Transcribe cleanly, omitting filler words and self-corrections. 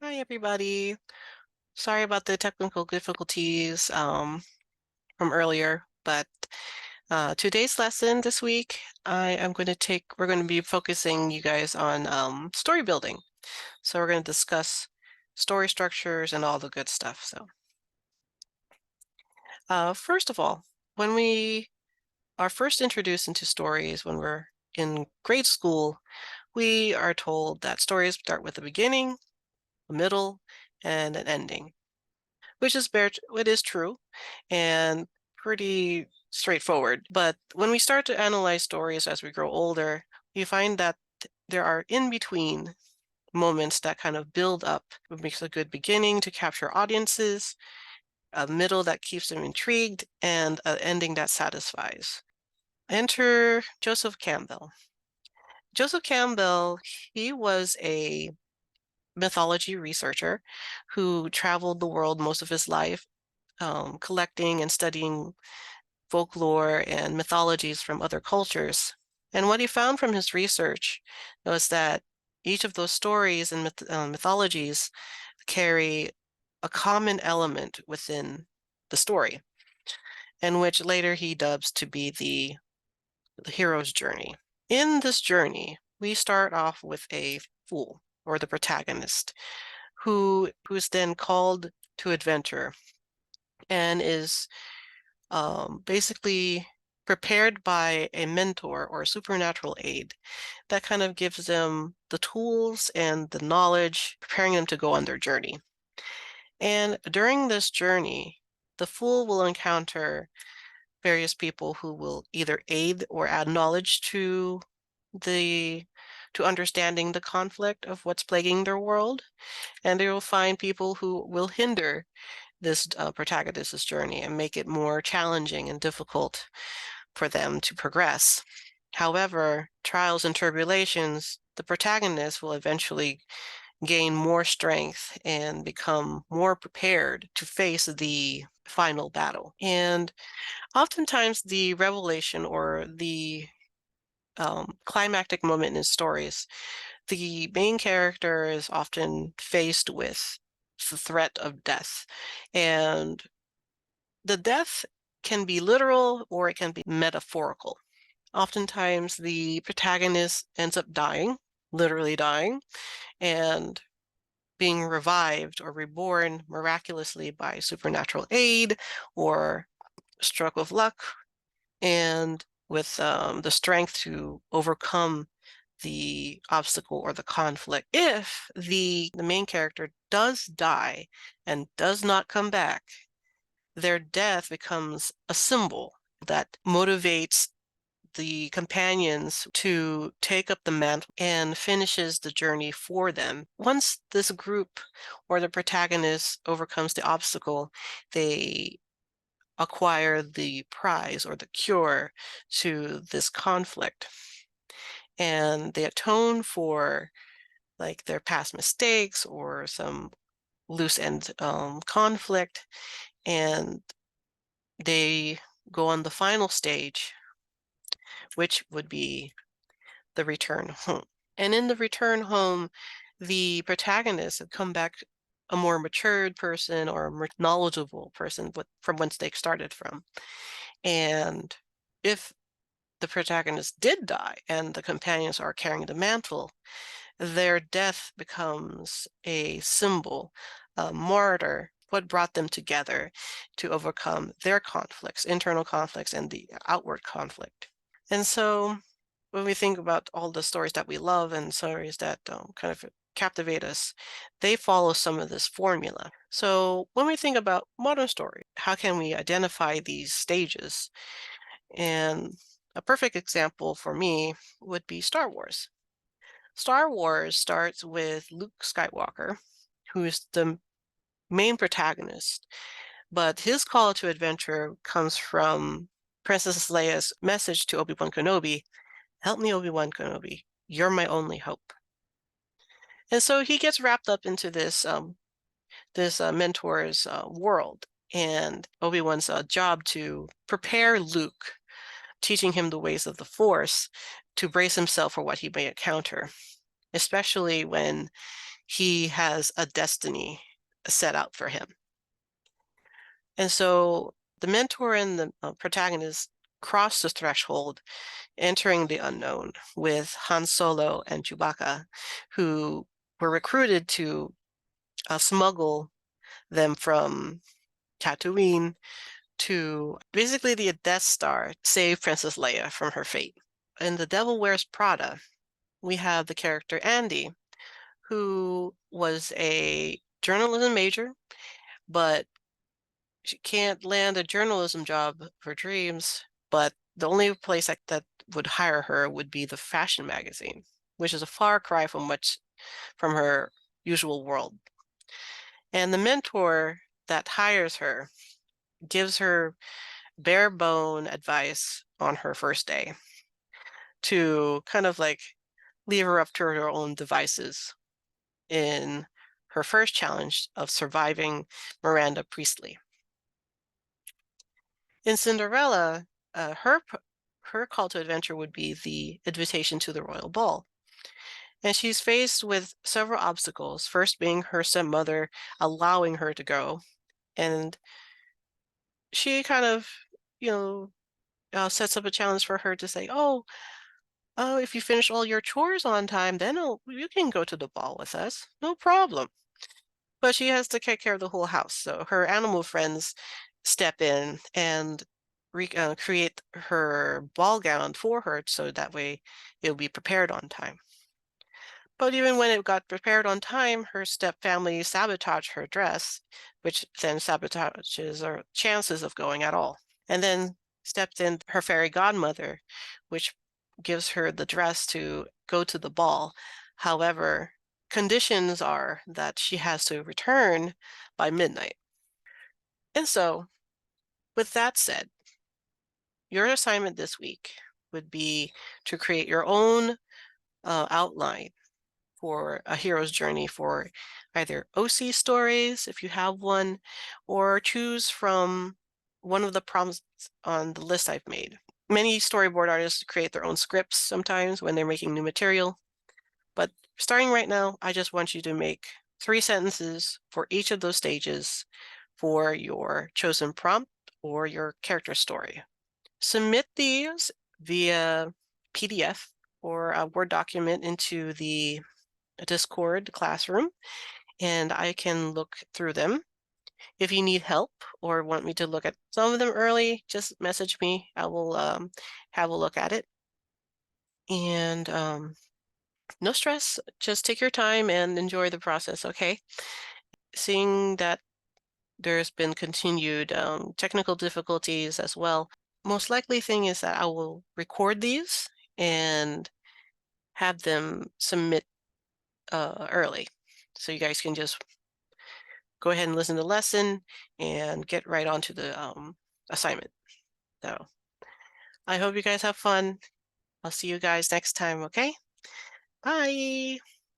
Hi, everybody. Sorry about the technical difficulties from earlier, but today's lesson this week, we're going to be focusing you guys on story building. So we're going to discuss story structures and all the good stuff. So first of all, when we are first introduced into stories when we're in grade school, we are told that stories start with a beginning, a middle, and an ending. It is true and pretty straightforward. But when we start to analyze stories as we grow older, we find that there are in between moments that kind of build up. What makes a good beginning to capture audiences, a middle that keeps them intrigued, and an ending that satisfies. Enter Joseph Campbell. Joseph Campbell, he was a mythology researcher who traveled the world most of his life, collecting and studying folklore and mythologies from other cultures. And what he found from his research was that each of those stories and mythologies carry a common element within the story, and which later he dubs to be the hero's journey. In this journey, we start off with a fool, or the protagonist, who's then called to adventure and is basically prepared by a mentor or supernatural aid that kind of gives them the tools and the knowledge, preparing them to go on their journey. And during this journey, the fool will encounter various people who will either aid or add knowledge the to understanding the conflict of what's plaguing their world, and they will find people who will hinder this protagonist's journey and make it more challenging and difficult for them to progress. However, trials and tribulations, the protagonist will eventually gain more strength and become more prepared to face the final battle. And oftentimes the revelation or the climactic moment in stories, the main character is often faced with the threat of death. And the death can be literal or it can be metaphorical. Oftentimes, the protagonist ends up dying, literally dying, and being revived or reborn miraculously by supernatural aid or stroke of luck, and with the strength to overcome the obstacle or the conflict. If the main character does die and does not come back, their death becomes a symbol that motivates the companions to take up the mantle and finishes the journey for them. Once this group or the protagonist overcomes the obstacle, they acquire the prize or the cure to this conflict. And they atone for like their past mistakes or some loose end conflict, and they go on the final stage, which would be the return home. And in the return home, the protagonists have come back a more matured person or a more knowledgeable person from whence they started from. And if the protagonist did die and the companions are carrying the mantle, their death becomes a symbol, a martyr, what brought them together to overcome their conflicts, internal conflicts, and the outward conflict. And so when we think about all the stories that we love and stories that kind of captivate us, they follow some of this formula. So when we think about modern story, how can we identify these stages? And a perfect example for me would be Star Wars. Star Wars starts with Luke Skywalker, who is the main protagonist, but his call to adventure comes from Princess Leia's message to Obi-Wan Kenobi, "Help me, Obi-Wan Kenobi. You're my only hope." And so he gets wrapped up into this mentor's world, and Obi-Wan's job to prepare Luke, teaching him the ways of the Force to brace himself for what he may encounter, especially when he has a destiny set out for him. And so the mentor and the protagonist cross the threshold, entering the unknown with Han Solo and Chewbacca, who were recruited to smuggle them from Tatooine to basically the Death Star, save Princess Leia from her fate. In The Devil Wears Prada, we have the character Andy, who was a journalism major, but she can't land a journalism job of her dreams. But the only place that would hire her would be the fashion magazine, which is a far cry from her usual world. And the mentor that hires her gives her bare bone advice on her first day to kind of like leave her up to her own devices in her first challenge of surviving Miranda Priestley. In Cinderella, her call to adventure would be the invitation to the royal ball. And she's faced with several obstacles, first being her stepmother allowing her to go. And she kind of, you know, sets up a challenge for her to say, oh, if you finish all your chores on time, then you can go to the ball with us. No problem. But she has to take care of the whole house. So her animal friends step in and create her ball gown for her so that way it'll be prepared on time. But even when it got prepared on time, her step family sabotaged her dress, which then sabotages her chances of going at all. And then stepped in her fairy godmother, which gives her the dress to go to the ball. However, conditions are that she has to return by midnight. And so, with that said, your assignment this week would be to create your own outline for a hero's journey for either OC stories, if you have one, or choose from one of the prompts on the list I've made. Many storyboard artists create their own scripts sometimes when they're making new material, but starting right now, I just want you to make 3 sentences for each of those stages for your chosen prompt or your character story. Submit these via PDF or a Word document into the Discord classroom, and I can look through them. If you need help or want me to look at some of them early, just message me. I will have a look at it. And no stress, just take your time and enjoy the process, okay? Seeing that there's been continued technical difficulties as well, most likely thing is that I will record these and have them submit early. So you guys can just go ahead and listen to the lesson and get right onto the assignment. So I hope you guys have fun. I'll see you guys next time, okay? Bye.